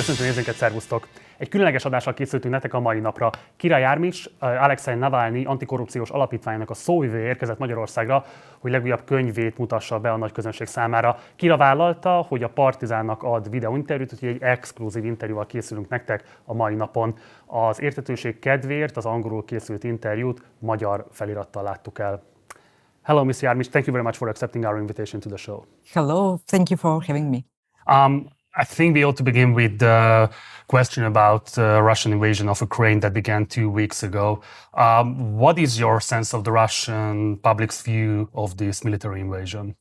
Köszöntöm nézőinket, szervusztok! Egy különleges adással készültünk nektek a mai napra. Interjú Alekszej Navalnij antikorrupciós alapítványnak a szóvivője érkezett Magyarországra, hogy legújabb könyvét mutassa be a nagy közönség számára. Kira vállalta, hogy a Partizánnak ad videóinterjút, úgyhogy egy exkluzív interjúval készülünk nektek a mai napon. Az érthetőség kedvéért az angolul készült interjút magyar felirattal láttuk el. Hello, Mr. Jarmics. Thank you very much for accepting our invitation to the show. Hello, thank you for having me. I think we ought to begin with the question about the Russian invasion of Ukraine that began 2 weeks ago. What is your sense of the Russian public's view of this military invasion?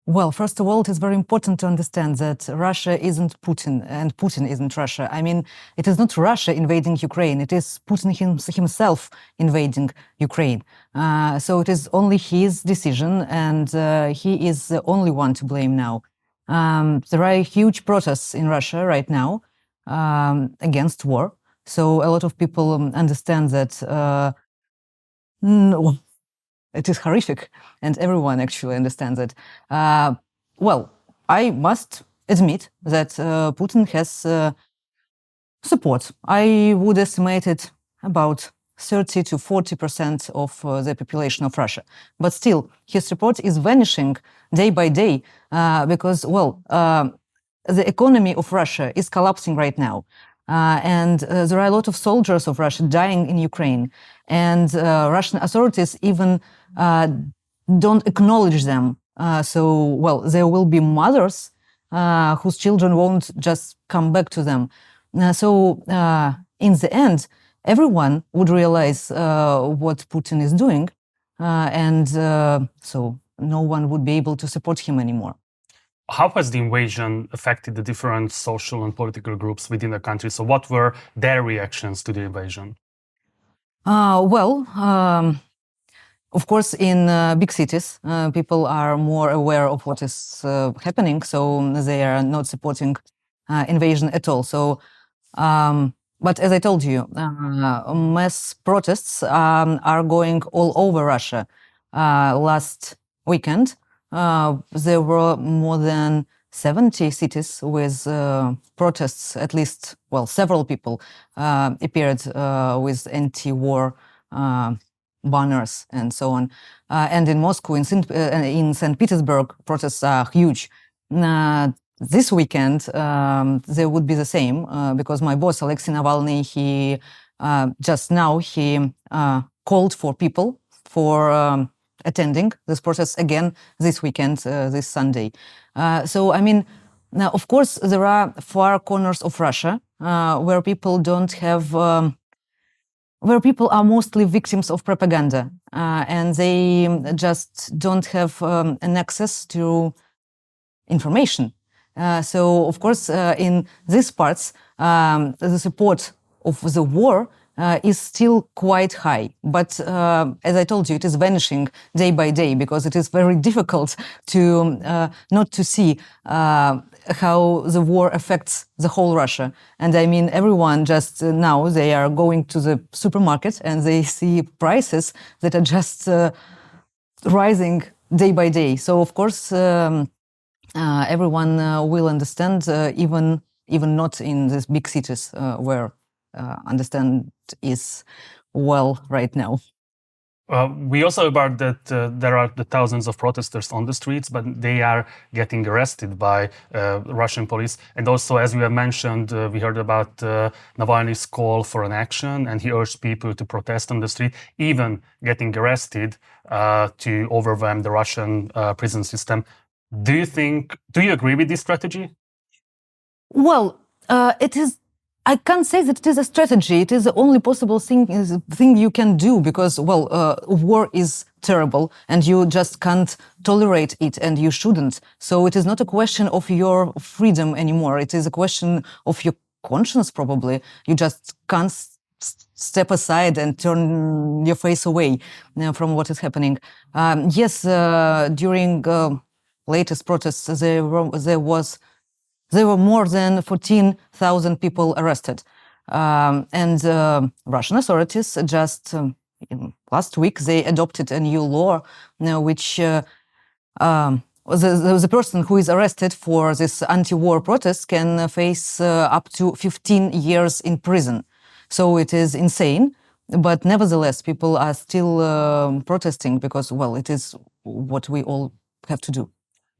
Well, first of all, it is very important to understand that Russia isn't Putin and Putin isn't Russia. I mean, it is not Russia invading Ukraine, it is Putin himself invading Ukraine. So it is only his decision, and he is the only one to blame now. There are huge protests in Russia right now against war. So a lot of people understand that it is horrific, and everyone actually understands it. Well, I must admit that Putin has support. I would estimate it about 30 to 40% of the population of Russia. But still, his support is vanishing day by day because, well, the economy of Russia is collapsing right now. And there are a lot of soldiers of Russia dying in Ukraine. And Russian authorities even don't acknowledge them. So, well, there will be mothers whose children won't just come back to them. So, in the end, everyone would realize what Putin is doing, and so no one would be able to support him anymore. How has the invasion affected the different social and political groups within the country? So what were their reactions to the invasion? Of course, in big cities, people are more aware of what is happening, so they are not supporting invasion at all. So, but as I told you, mass protests are going all over Russia. Last weekend, there were more than 70 cities with protests, at least, well, several people appeared with anti-war banners and so on. And in Moscow, in St. Petersburg, protests are huge. This weekend, there would be the same because my boss, Alekszej Navalnij, he just now, he called for people for attending this protest again this weekend, this Sunday. So, I mean, now, of course, there are far corners of Russia where people don't have, where people are mostly victims of propaganda, and they just don't have an access to information. So, of course, in these parts, the support of the war is still quite high. But as I told you, it is vanishing day by day because it is very difficult to not to see how the war affects the whole Russia. And I mean, everyone just now, they are going to the supermarket and they see prices that are just rising day by day. So, of course, everyone will understand, even not in these big cities where understand is well right now. We also about that there are the thousands of protesters on the streets, but they are getting arrested by Russian police. And also, as we have mentioned, we heard about Navalny's call for an action, and he urged people to protest on the street, even getting arrested to overwhelm the Russian prison system. Do you agree with this strategy? Well, it is. I can't say that it is a strategy. It is the only possible thing you can do because, well, war is terrible and you just can't tolerate it and you shouldn't. So it is not a question of your freedom anymore. It is a question of your conscience, probably. You just can't step aside and turn your face away from what is happening. Yes, during latest protests, there were more than 14,000 people arrested. And Russian authorities just last week, they adopted a new law which the person who is arrested for this anti-war protest can face up to 15 years in prison. So it is insane, but nevertheless, people are still protesting because, well, it is what we all have to do.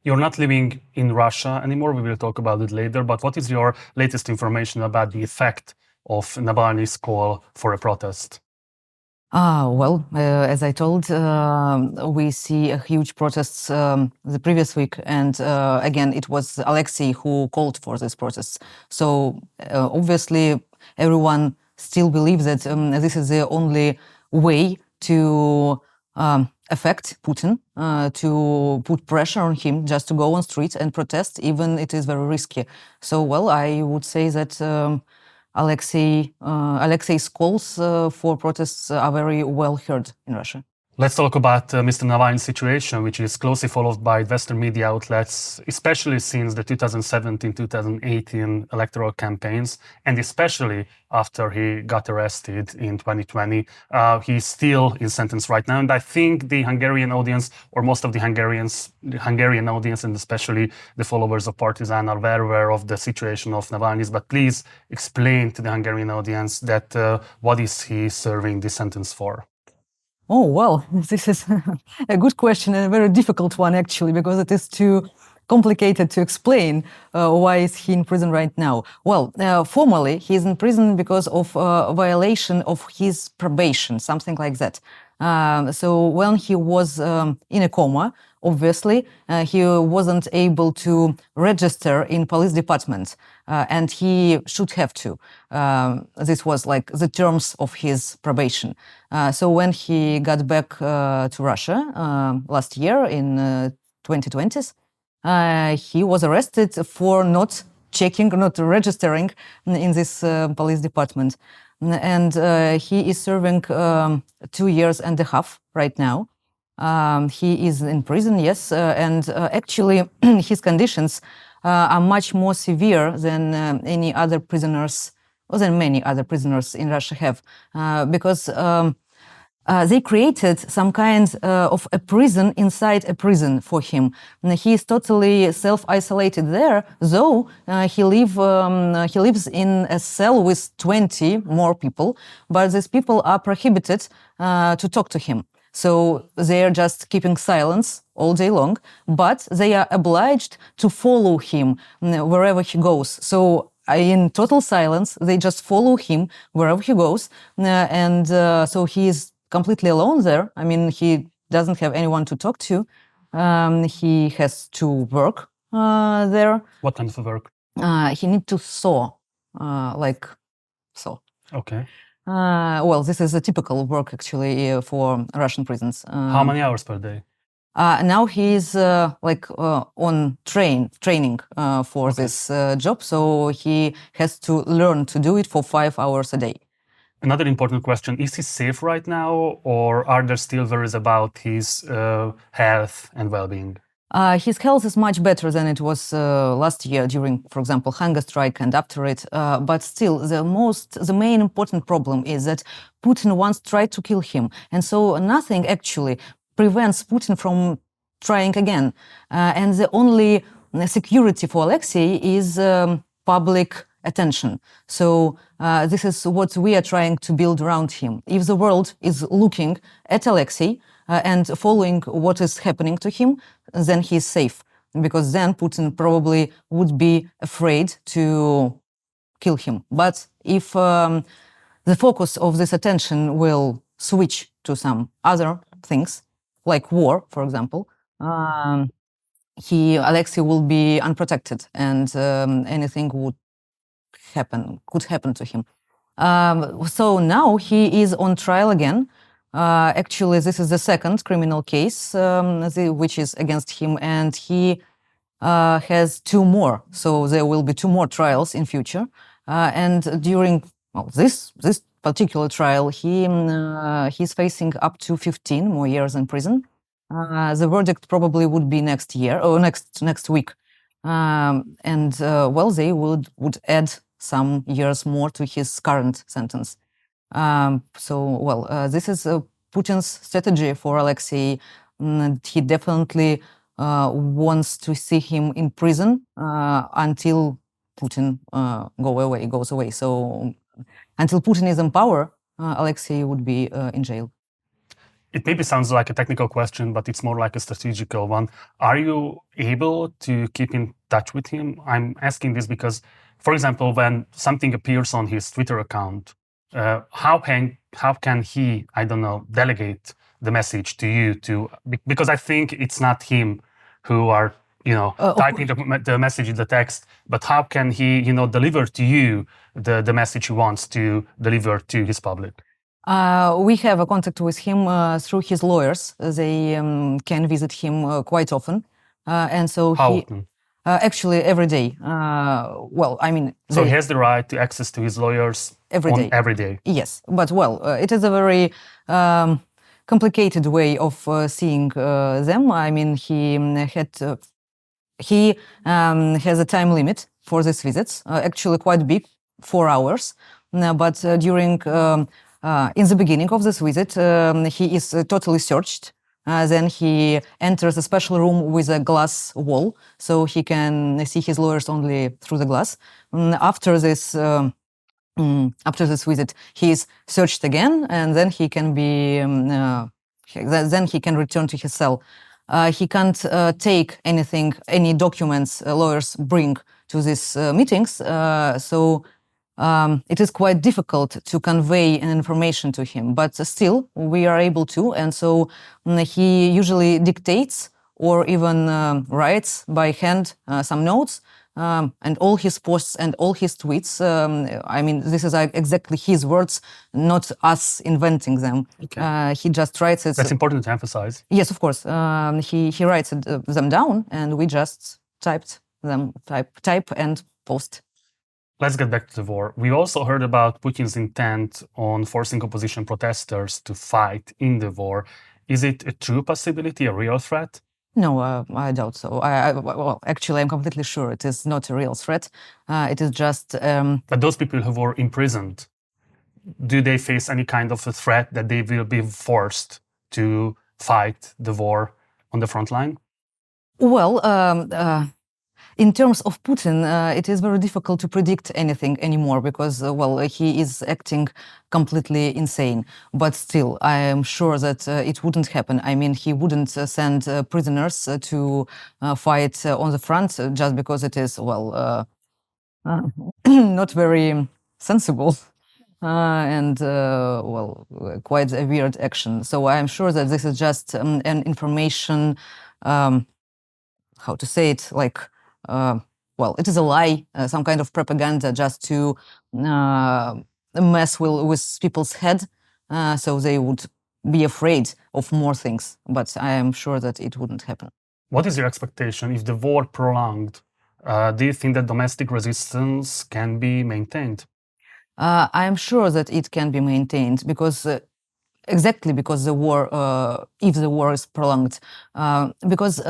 You're not living in Russia anymore. We will talk about it later. But what is your latest information about the effect of Navalny's call for a protest? Well, as I told, we see a huge protests the previous week, and again, it was Alexei who called for these protests. So obviously, everyone still believes that this is the only way to affect Putin, to put pressure on him just to go on streets and protest, even it is very risky. So, well, I would say that Alexei's calls for protests are very well heard in Russia. Let's talk about Mr. Navalny's situation, which is closely followed by Western media outlets, especially since the 2017-2018 electoral campaigns, and especially after he got arrested in 2020. He's still in sentence right now, and I think the Hungarian audience, or most of the Hungarian audience, and especially the followers of Partizán are very aware of the situation of Navalny's. But please explain to the Hungarian audience that what is he serving this sentence for? Oh, well, this is a good question and a very difficult one, actually, because it is too complicated to explain why is he in prison right now. Well, formally, he is in prison because of violation of his probation, something like that. So when he was in a coma, obviously, he wasn't able to register in police department, and he should have to. This was like the terms of his probation. So when he got back to Russia last year in 2020s, he was arrested for not registering in this police department. And he is serving 2 years and a half right now. He is in prison, yes, and actually his conditions are much more severe than any other prisoners, or than many other prisoners in Russia have, because they created some kind of a prison inside a prison for him. He is totally self-isolated there, though he lives in a cell with 20 more people, but these people are prohibited to talk to him. So they are just keeping silence all day long, but they are obliged to follow him wherever he goes. So in total silence, they just follow him wherever he goes, and so he is completely alone there. I mean, he doesn't have anyone to talk to. He has to work there. What kind of work? He needs to saw, like saw. Okay. Well, this is a typical work actually for Russian prisons. How many hours per day? Now he's on training for this job, so he has to learn to do it for 5 hours a day. Another important question, is he safe right now, or are there still worries about his health and well-being? His health is much better than it was last year during, for example, hunger strike and after it. But still, the main important problem is that Putin once tried to kill him. And so nothing actually prevents Putin from trying again. And the only security for Alexei is public attention. So this is what we are trying to build around him. If the world is looking at Alexei and following what is happening to him, then he is safe. Because then Putin probably would be afraid to kill him. But if the focus of this attention will switch to some other things, like war, for example, Alexei will be unprotected, and anything could happen to him. So now he is on trial again. Actually, this is the second criminal case which is against him, and he has 2 more. So there will be 2 more trials in future. And during this particular trial, he's facing up to 15 more years in prison. The verdict probably would be next year or next week. They would add some years more to his current sentence. This is Putin's strategy for Alexei. He definitely wants to see him in prison until Putin goes away. So until Putin is in power, Alexei would be in jail. It maybe sounds like a technical question, but it's more like a strategical one. Are you able to keep in touch with him? I'm asking this because, for example, when something appears on his Twitter account, how can he, I don't know, delegate the message to you because I think it's not him who are, typing the message in the text, but how can he, deliver to you the message he wants to deliver to his public? We have a contact with him through his lawyers. They can visit him quite often. And so How often? Actually, every day. So he has the right to access to his lawyers every day? Yes, but it is a very complicated way of seeing them. I mean, he has a time limit for these visits, actually quite big, 4 hours. But during in the beginning of this visit, he is totally searched. Then he enters a special room with a glass wall, so he can see his lawyers only through the glass. After this visit, he is searched again, and then he can return to his cell. He can't take any documents lawyers bring to these meetings, so it is quite difficult to convey an information to him, but still we are able to, and so he usually dictates or even writes by hand some notes, and all his posts and all his tweets, this is exactly his words, not us inventing them. Okay. He just writes it. That's important to emphasize. Yes, of course. He writes them down, and we just type and post. Let's get back to the war. We also heard about Putin's intent on forcing opposition protesters to fight in the war. Is it a true possibility, a real threat? No, I doubt so. Actually, I'm completely sure it is not a real threat. It is just... But those people who were imprisoned, do they face any kind of a threat that they will be forced to fight the war on the front line? Well, in terms of Putin, it is very difficult to predict anything anymore because, he is acting completely insane. But still, I am sure that it wouldn't happen. I mean, he wouldn't send prisoners to fight on the front just because it is, not very sensible. Quite a weird action. So I am sure that this is just an information, how to say it, it is a lie, some kind of propaganda just to mess with people's head, so they would be afraid of more things. But I am sure that it wouldn't happen. What is your expectation if the war prolonged? Do you think that domestic resistance can be maintained? I am sure that it can be maintained because exactly because the war, if the war is prolonged, because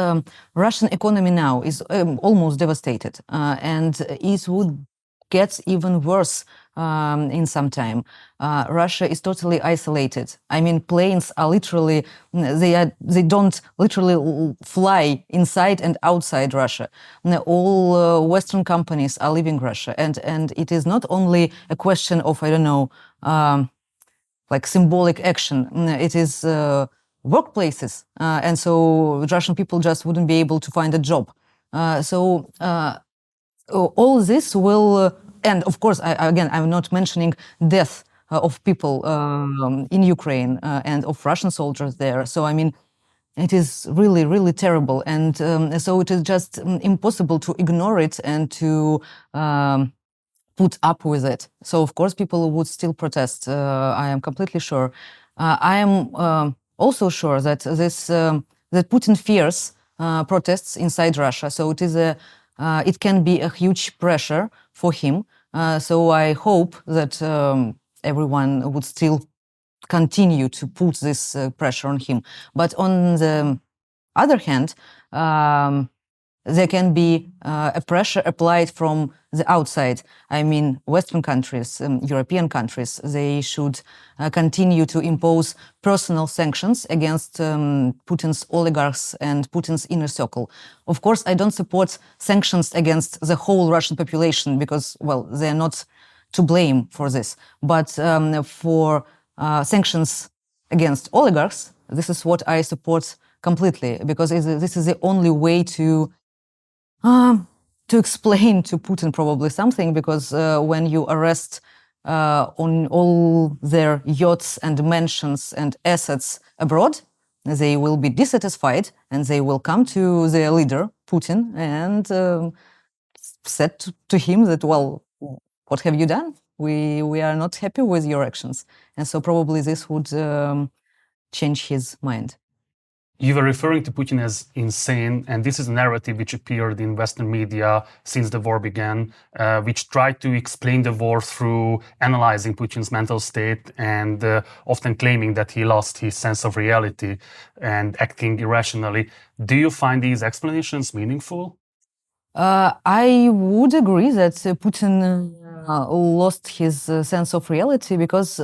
Russian economy now is almost devastated, and it would get even worse in some time. Russia is totally isolated. I mean, planes are literally, they don't literally fly inside and outside Russia. All Western companies are leaving Russia, and it is not only a question of, symbolic action. It is workplaces, and so Russian people just wouldn't be able to find a job. All this will, and of course, I'm not mentioning death of people in Ukraine and of Russian soldiers there. So I mean, it is really, really terrible, and so it is just impossible to ignore it and to put up with it. So of course people would still protest. I am completely sure. I am also sure that that Putin fears protests inside Russia. So it can be a huge pressure for him. So I hope that everyone would still continue to put this pressure on him. But on the other hand, there can be a pressure applied from the outside, I mean Western countries, European countries, they should continue to impose personal sanctions against Putin's oligarchs and Putin's inner circle. Of course, I don't support sanctions against the whole Russian population because, well, they're not to blame for this. But for sanctions against oligarchs, this is what I support completely, because this is the only way to explain to Putin probably something, because when you arrest on all their yachts and mansions and assets abroad, they will be dissatisfied and they will come to their leader, Putin, and said to him that, well, what have you done? We are not happy with your actions. And so probably this would change his mind. You were referring to Putin as insane, and this is a narrative which appeared in Western media since the war began, which tried to explain the war through analyzing Putin's mental state and often claiming that he lost his sense of reality and acting irrationally. Do you find these explanations meaningful? I would agree that Putin lost his sense of reality because,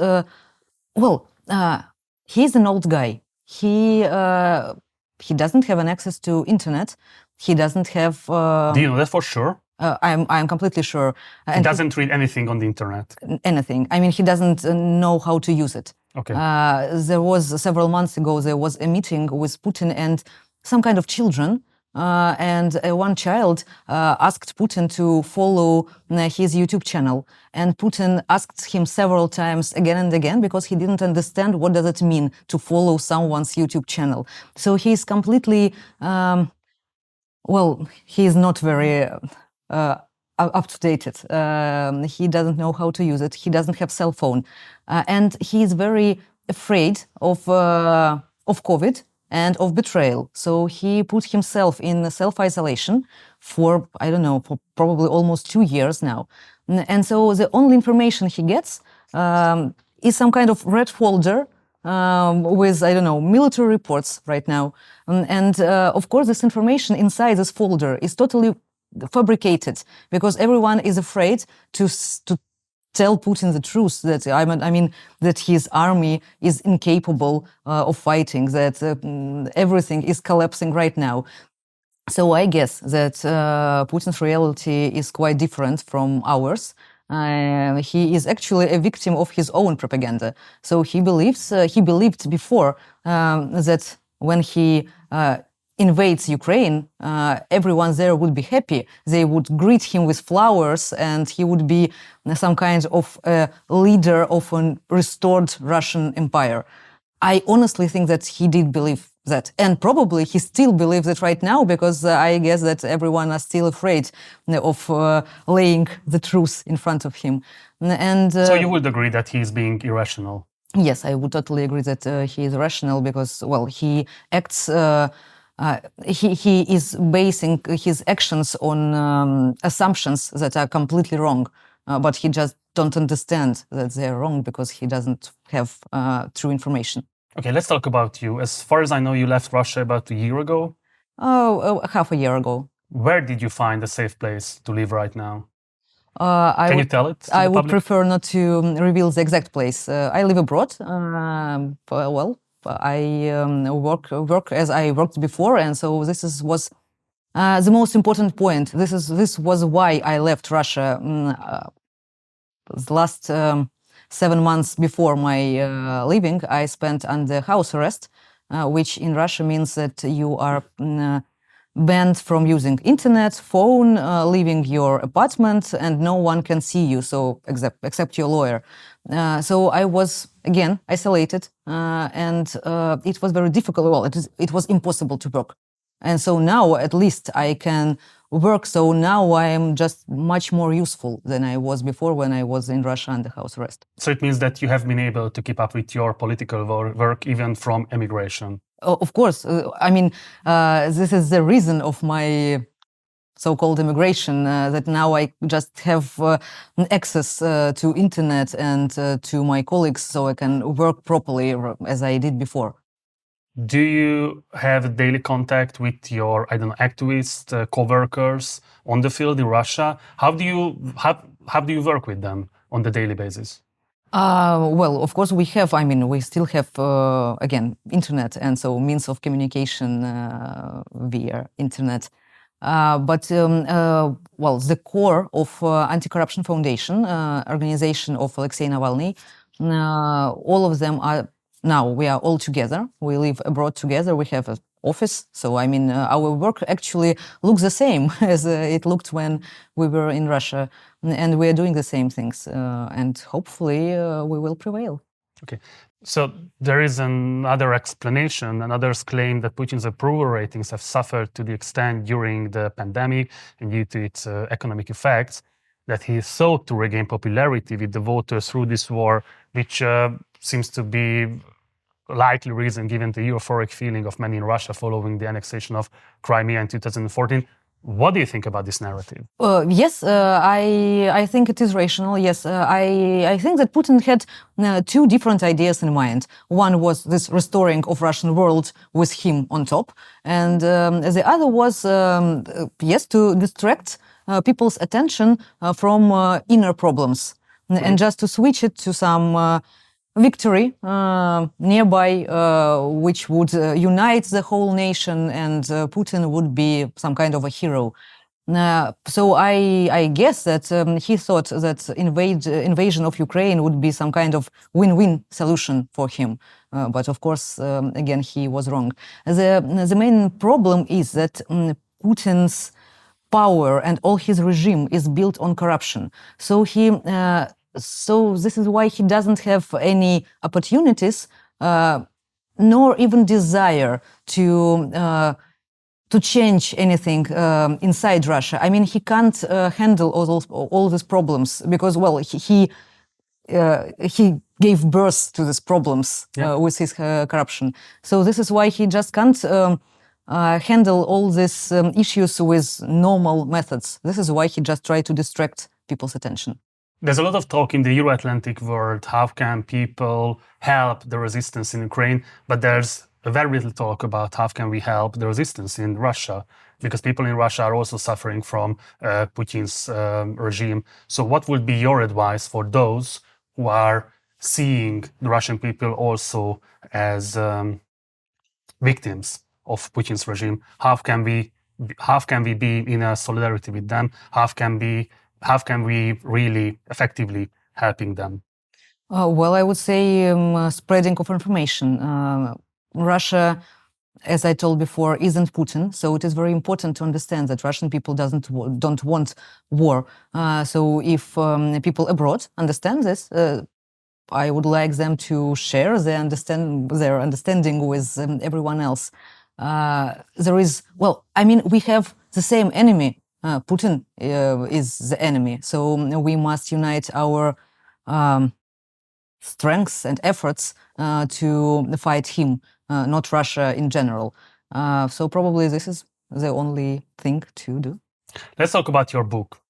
he's an old guy. He doesn't have an access to internet. He doesn't have. Do you know that for sure? I'm completely sure. He doesn't read anything on the internet. Anything. I mean, he doesn't know how to use it. Okay. There was several months ago. There was a meeting with Putin and some kind of children. And one child asked Putin to follow his YouTube channel. And Putin asked him several times again and again because he didn't understand what does it mean to follow someone's YouTube channel. So he's completely, he's not very up-to-date. He doesn't know how to use it. He doesn't have cell phone. And he's very afraid of COVID and of betrayal. So he put himself in self-isolation for, for probably almost 2 years now. And so the only information he gets is some kind of red folder with, military reports right now. And of course, this information inside this folder is totally fabricated because everyone is afraid to tell Putin the truth, that that his army is incapable of fighting, that everything is collapsing right now. So I guess that Putin's reality is quite different from ours. He is actually a victim of his own propaganda. So he believed before that when he invades Ukraine, everyone there would be happy. They would greet him with flowers and he would be some kind of leader of a restored Russian empire. I honestly think that he did believe that. And probably he still believes it right now because I guess that everyone is still afraid of laying the truth in front of him. And so you would agree that he is being irrational? Yes, I would totally agree that he is irrational because, he acts... he is basing his actions on assumptions that are completely wrong, but he just don't understand that they're wrong because he doesn't have true information. Okay, let's talk about you. As far as I know, you left Russia about a year ago? Half a year ago. Where did you find a safe place to live right now? Can you tell it? I would prefer not to reveal the exact place. I live abroad. I work as I worked before, and so this was the most important point. This was why I left Russia. The last 7 months before my leaving, I spent under house arrest, which in Russia means that you are banned from using internet, phone, leaving your apartment, and no one can see you, so except your lawyer. So I was again isolated, and it was very difficult. Well, it was impossible to work, and so now at least I can work. So now I am just much more useful than I was before when I was in Russia under house arrest. So it means that you have been able to keep up with your political work even from emigration. Of course. This is the reason of my so-called immigration, that now I just have access to internet and to my colleagues so I can work properly as I did before. Do you have daily contact with your, I don't know, activist co-workers on the field in Russia? How do you work with them on the daily basis? Well, of course, we still have, again, internet, and so means of communication via internet. But the core of Anti-Corruption Foundation, organization of Alexei Navalny, all of them are now, we are all together. We live abroad together. We have an office. So, our work actually looks the same as it looked when we were in Russia. And we are doing the same things. And hopefully we will prevail. Okay. So there is another explanation, and others claim that Putin's approval ratings have suffered to the extent during the pandemic and due to its economic effects that he sought to regain popularity with the voters through this war, which seems to be likely reason given the euphoric feeling of many in Russia following the annexation of Crimea in 2014. What do you think about this narrative? Yes, I think it is rational. Yes, I think that Putin had two different ideas in mind. One was this restoring of Russian world with him on top, and the other was, to distract people's attention from inner problems, and just to switch it to some victory nearby, which would unite the whole nation, and Putin would be some kind of a hero. So I guess that he thought that invasion of Ukraine would be some kind of win-win solution for him. But of course, again, he was wrong. The main problem is that Putin's power and all his regime is built on corruption. So this is why he doesn't have any opportunities, nor even desire to change anything inside Russia. He can't handle all these problems because, he gave birth to these problems with his corruption. So this is why he just can't handle all these issues with normal methods. This is why he just tried to distract people's attention. There's a lot of talk in the Euro-Atlantic world, how can people help the resistance in Ukraine, but there's very little talk about how can we help the resistance in Russia, because people in Russia are also suffering from Putin's regime. So what would be your advice for those who are seeing the Russian people also as victims of Putin's regime? How can we be in a solidarity with them? How can we really effectively helping them? I would say spreading of information. Russia, as I told before, isn't Putin, so it is very important to understand that Russian people don't want war. So if people abroad understand this, I would like them to share their understanding with everyone else. We have the same enemy. Putin is the enemy, so we must unite our strengths and efforts to fight him, not Russia in general. So probably this is the only thing to do. Let's talk about your book.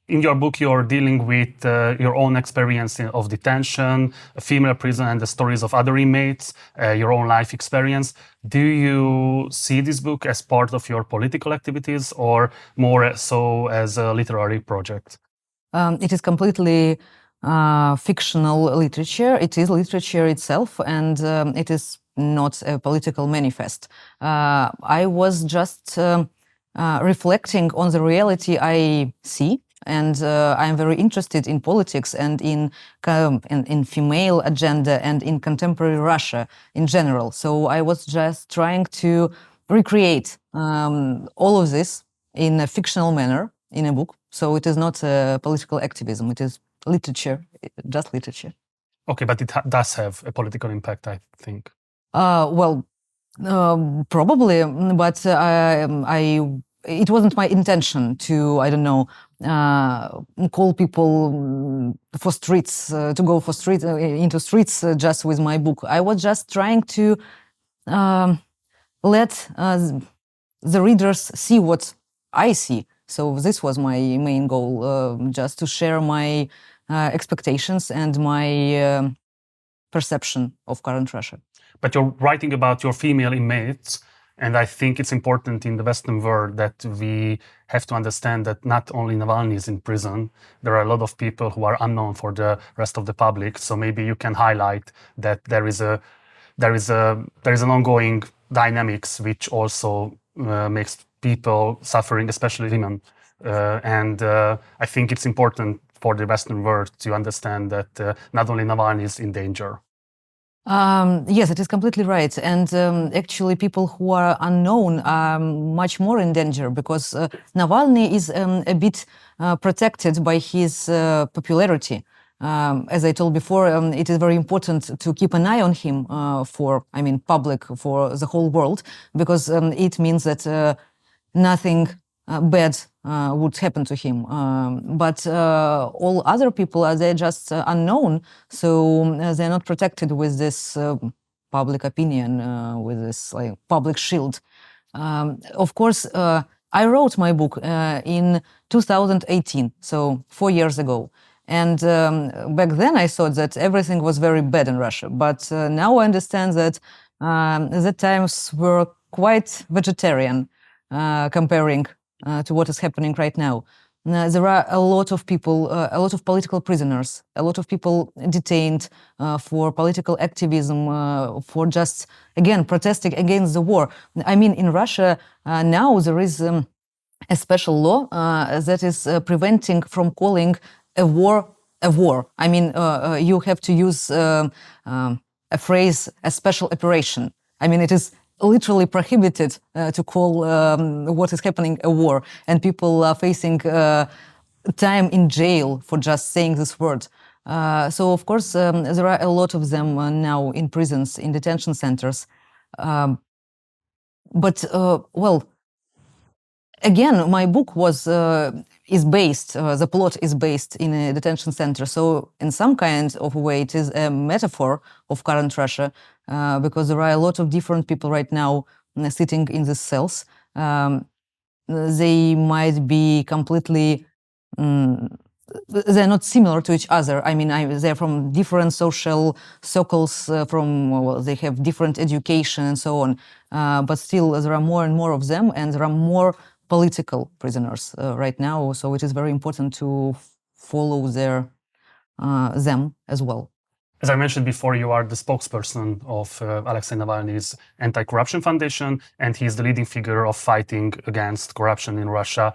In your book, you're dealing with your own experience of detention, a female prison, and the stories of other inmates, your own life experience. Do you see this book as part of your political activities or more so as a literary project? It is completely fictional literature. It is literature itself, and it is not a political manifest. I was just reflecting on the reality I see. And I'm very interested in politics and in female agenda and in contemporary Russia in general. So I was just trying to recreate all of this in a fictional manner in a book. So it is not political activism. It is literature, just literature. Okay, but it does have a political impact, I think. Probably, but it wasn't my intention to, call people for streets, to go for into streets just with my book. I was just trying to let the readers see what I see. So this was my main goal, just to share my expectations and my perception of current Russia. but you're writing about your female inmates, and I think it's important in the Western world that we have to understand that not only Navalny is in prison, there are a lot of people who are unknown for the rest of the public. So maybe you can highlight that there is an ongoing dynamics which also makes people suffering, especially women. And I think it's important for the Western world to understand that not only Navalny is in danger. Yes, it is completely right. And actually, people who are unknown are much more in danger because Navalny is a bit protected by his popularity. As I told before, it is very important to keep an eye on him public, for the whole world, because it means that nothing bad would happen to him. But all other people, they're just unknown, so they're not protected with this public opinion, with this public shield. Of course, I wrote my book in 2018, so 4 years ago. And back then I thought that everything was very bad in Russia. But now I understand that the times were quite vegetarian comparing to what is happening right now. There are a lot of people, a lot of political prisoners, a lot of people detained for political activism, for just, again, protesting against the war. I mean, in Russia now there is a special law that is preventing from calling a war a war. I mean, you have to use a phrase, a special operation. I mean, it is literally prohibited to call what is happening a war, and people are facing time in jail for just saying this word. So, of course, there are a lot of them now in prisons, in detention centers. But again, my book is based, the plot is based in a detention center. So in some kind of way, it is a metaphor of current Russia, because there are a lot of different people right now sitting in these cells. They might be completely, they're not similar to each other. I mean, they're from different social circles, they have different education and so on. But still, there are more and more of them, and there are more political prisoners right now, so it is very important to follow them as well. As I mentioned before, you are the spokesperson of Alexei Navalny's Anti-Corruption Foundation, and he is the leading figure of fighting against corruption in Russia.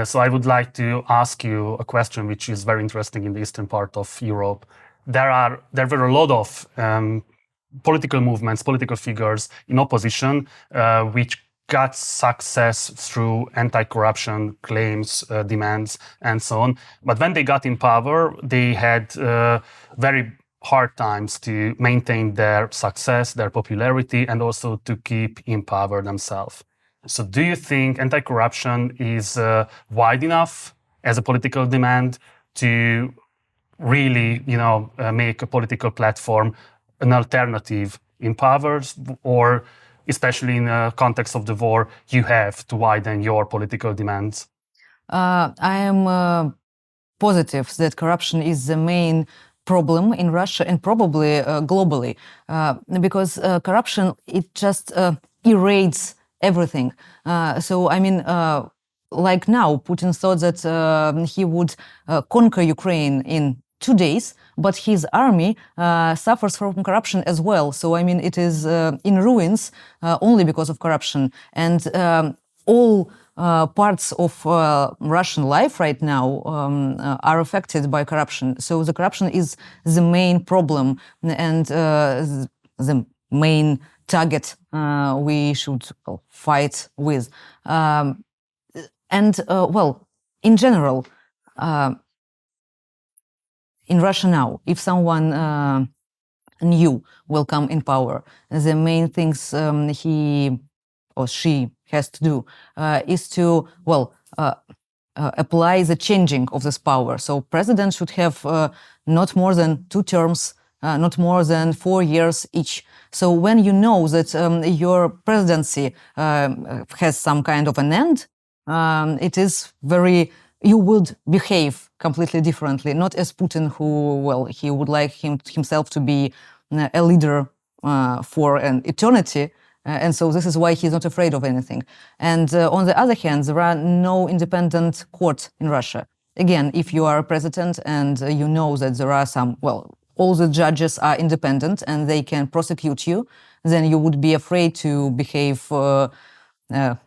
So I would like to ask you a question which is very interesting in the eastern part of Europe. There were a lot of political movements, political figures in opposition, which got success through anti-corruption claims, demands, and so on. But when they got in power, they had very hard times to maintain their success, their popularity, and also to keep in power themselves. So do you think anti-corruption is wide enough as a political demand to really, make a political platform an alternative in power, or especially in the context of the war, you have to widen your political demands? I am positive that corruption is the main problem in Russia and probably globally, because corruption, it just erases everything. So, I mean, like now, Putin thought that he would conquer Ukraine in 2 days, but his army suffers from corruption as well. So, I mean, it is in ruins only because of corruption. And all parts of Russian life right now are affected by corruption. So the corruption is the main problem and the main target we should fight with. In general, in Russia now, if someone new will come in power, the main things he or she has to do is to, apply the changing of this power. So president should have not more than 2 terms, not more than 4 years each. So when you know that your presidency has some kind of an end, it is very, you would behave completely differently, not as Putin, who, he would like himself to be a leader for an eternity. And so this is why he's not afraid of anything. And on the other hand, there are no independent courts in Russia. Again, if you are a president and you know that there are some, all the judges are independent and they can prosecute you, then you would be afraid to behave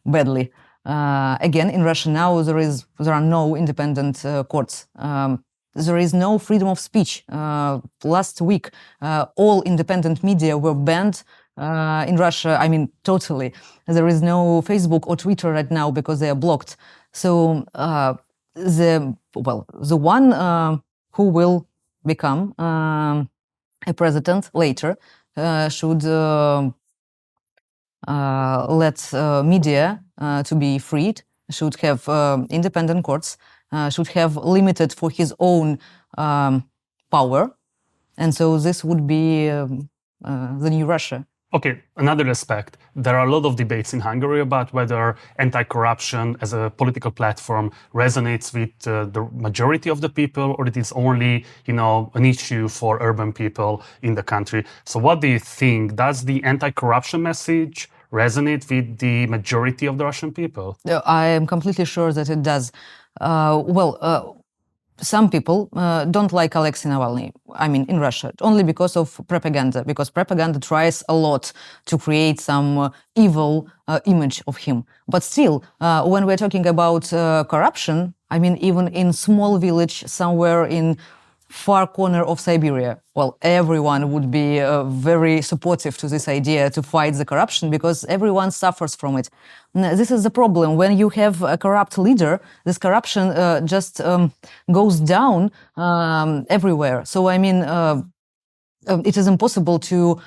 badly. Again, in Russia now, there are no independent courts. There is no freedom of speech. Last week, all independent media were banned in Russia. I mean, totally. There is no Facebook or Twitter right now because they are blocked. So the one who will become a president later should let media to be freed, should have independent courts, should have limited for his own power. And so this would be the new Russia. Okay, another aspect. There are a lot of debates in Hungary about whether anti-corruption as a political platform resonates with the majority of the people, or it is only, an issue for urban people in the country. So what do you think? Does the anti-corruption message resonate with the majority of the Russian people? I am completely sure that it does. Some people don't like Alexei Navalny, I mean, in Russia, only because of propaganda, because propaganda tries a lot to create some evil image of him. But still, when we're talking about corruption, I mean, even in small village somewhere in far corner of Siberia, everyone would be very supportive to this idea to fight the corruption because everyone suffers from it. This is the problem. When you have a corrupt leader, this corruption just goes down everywhere. So, I mean, it is impossible to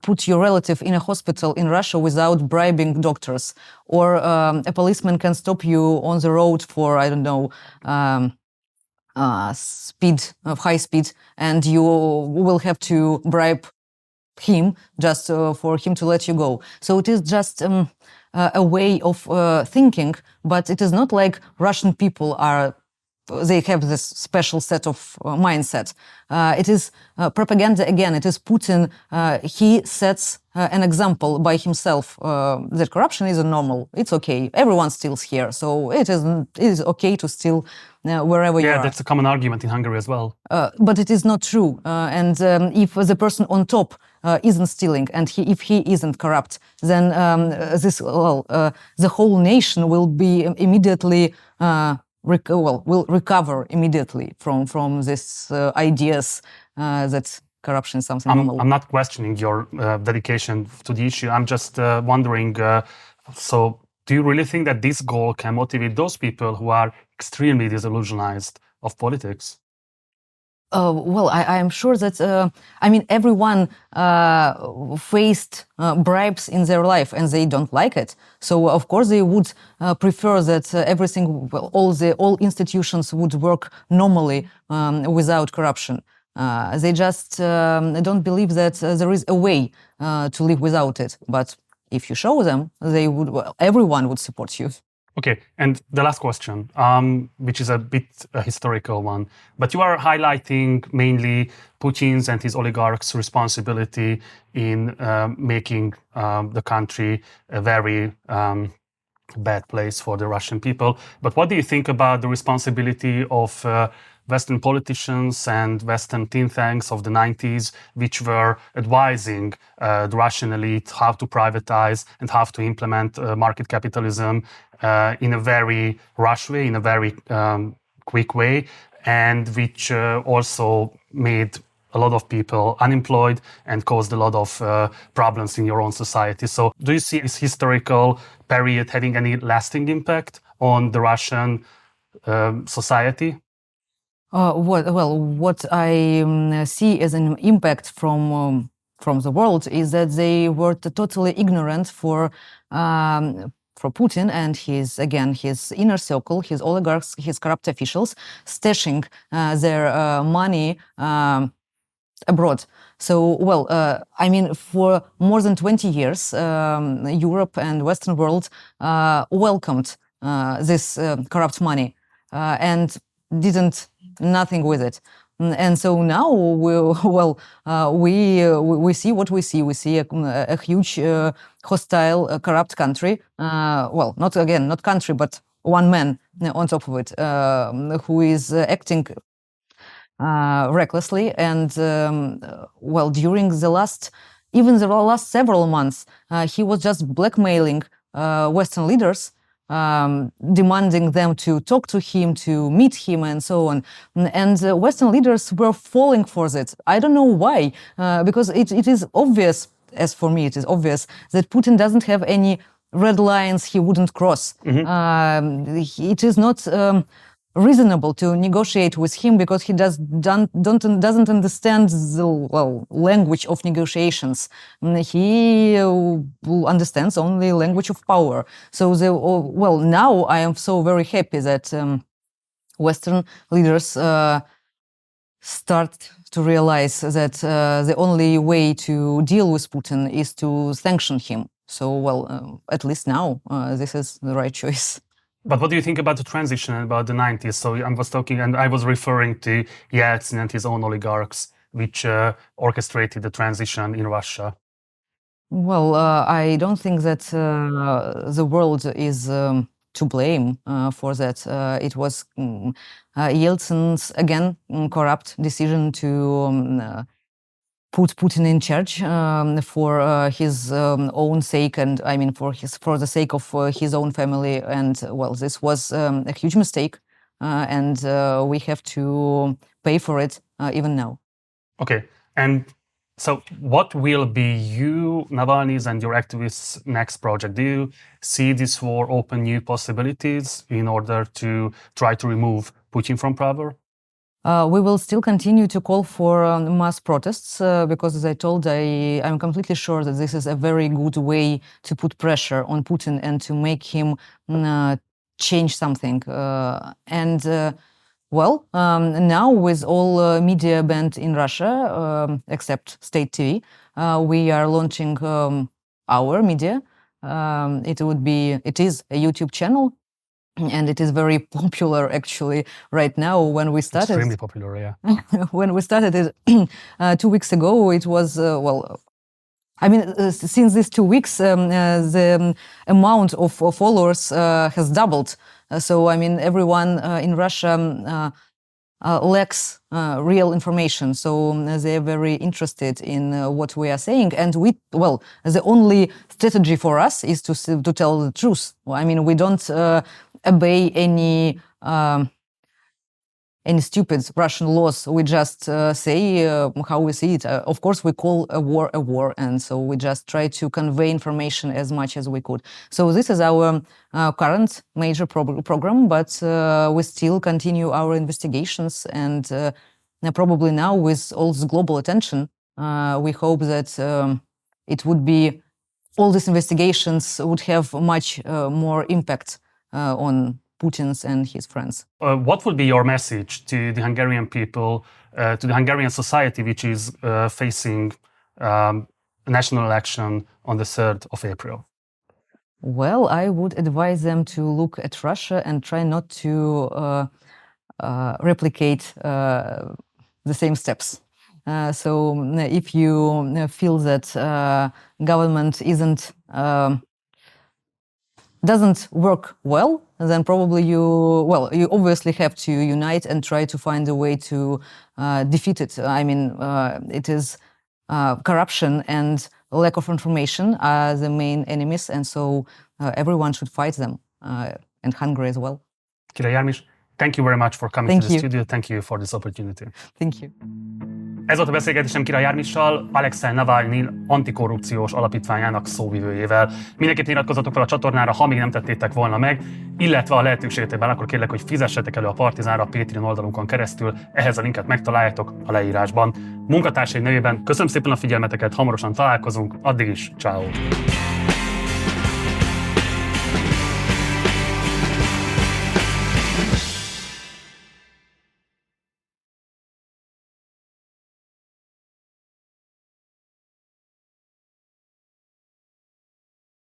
put your relative in a hospital in Russia without bribing doctors. Or a policeman can stop you on the road for, I don't know, high speed, and you will have to bribe him just for him to let you go. So it is just a way of thinking, but it is not like Russian people they have this special set of mindset. It is propaganda again. It is Putin. He sets an example by himself that corruption is normal. It's okay. Everyone steals here, so it is okay to steal wherever you are. Yeah, that's a common argument in Hungary as well. But it is not true. And if the person on top isn't stealing, and if he isn't corrupt, then the whole nation will be immediately. Will recover immediately from these ideas that corruption is something normal. I'm not questioning your dedication to the issue. I'm just wondering, so do you really think that this goal can motivate those people who are extremely disillusionized of politics? I am sure that, everyone faced bribes in their life and they don't like it. So, of course, they would prefer that everything, all institutions would work normally without corruption. They just don't believe that there is a way to live without it. But if you show them, everyone would support you. Okay, and the last question, which is a bit a historical one, but you are highlighting mainly Putin's and his oligarchs' responsibility in making the country a very bad place for the Russian people. But what do you think about the responsibility of Western politicians and Western think tanks of the 90s, which were advising the Russian elite how to privatize and how to implement market capitalism in a very rush way, in a very quick way, and which also made a lot of people unemployed and caused a lot of problems in your own society. So do you see this historical period having any lasting impact on the Russian society? What I see as an impact from the world is that they were totally ignorant for Putin and his inner circle, his oligarchs, his corrupt officials, stashing their money abroad. So, for more than 20 years, Europe and Western world welcomed this corrupt money and didn't nothing with it. And so now, we see what we see. We see a huge, hostile, corrupt country. Not country, but one man on top of it, who is acting recklessly. And during the last several months, he was just blackmailing Western leaders, demanding them to talk to him, to meet him, and so on. And Western leaders were falling for that. I don't know why, because it is obvious, as for me, it is obvious that Putin doesn't have any red lines he wouldn't cross. It is not reasonable to negotiate with him because he doesn't understand the language of negotiations. He understands only language of power. So now I am so very happy that Western leaders start to realize that the only way to deal with Putin is to sanction him. So at least now this is the right choice. But what do you think about the transition and about the 90s? So I was referring to Yeltsin and his own oligarchs, which orchestrated the transition in Russia. Well, I don't think that the world is to blame for that. It was Yeltsin's, again, corrupt decision to put Putin in charge for his own sake, and I mean for the sake of his own family. And this was a huge mistake, and we have to pay for it even now. Okay, and so what will be you, Navalny's, and your activists' next project? Do you see this war open new possibilities in order to try to remove Putin from power? We will still continue to call for mass protests because, as I told, I'm completely sure that this is a very good way to put pressure on Putin and to make him change something. Now with all media banned in Russia, except state TV, we are launching our media. It is a YouTube channel. And it is very popular, actually, right now. When we started, extremely popular, yeah. When we started it 2 weeks ago, it was since these 2 weeks, the amount of followers has doubled. So everyone in Russia lacks real information. So they're very interested in what we are saying. And the only strategy for us is to tell the truth. We don't obey any stupid Russian laws. We just say how we see it. Of course, we call a war, and so we just try to convey information as much as we could. So this is our current major program, but we still continue our investigations, and probably now with all this global attention, we hope that all these investigations would have much more impact on Putin's and his friends. What would be your message to the Hungarian people, to the Hungarian society, which is facing a national election on the 3rd of April? Well, I would advise them to look at Russia and try not to replicate the same steps. So if you feel that government doesn't work well, then probably you obviously have to unite and try to find a way to defeat it. It is corruption and lack of information are the main enemies, and so everyone should fight them, and Hungary as well. Király Jármis, thank you very much for coming to the studio. Thank you for this opportunity. Thank you. Ez volt a beszélgetésem Király Jármissal, Alekszej Navalnij antikorrupciós alapítványának szóvivőjével. Mindenképpen iratkozzatok fel a csatornára, ha még nem tettétek volna meg, illetve a lehetőségeidben akkor kérlek, hogy fizessetek elő a Partizánra a Patreon oldalunkon keresztül, ehhez a linket megtaláljátok a leírásban. Munkatársaim nevében köszönöm szépen a figyelmeteket, hamarosan találkozunk, addig is, ciao.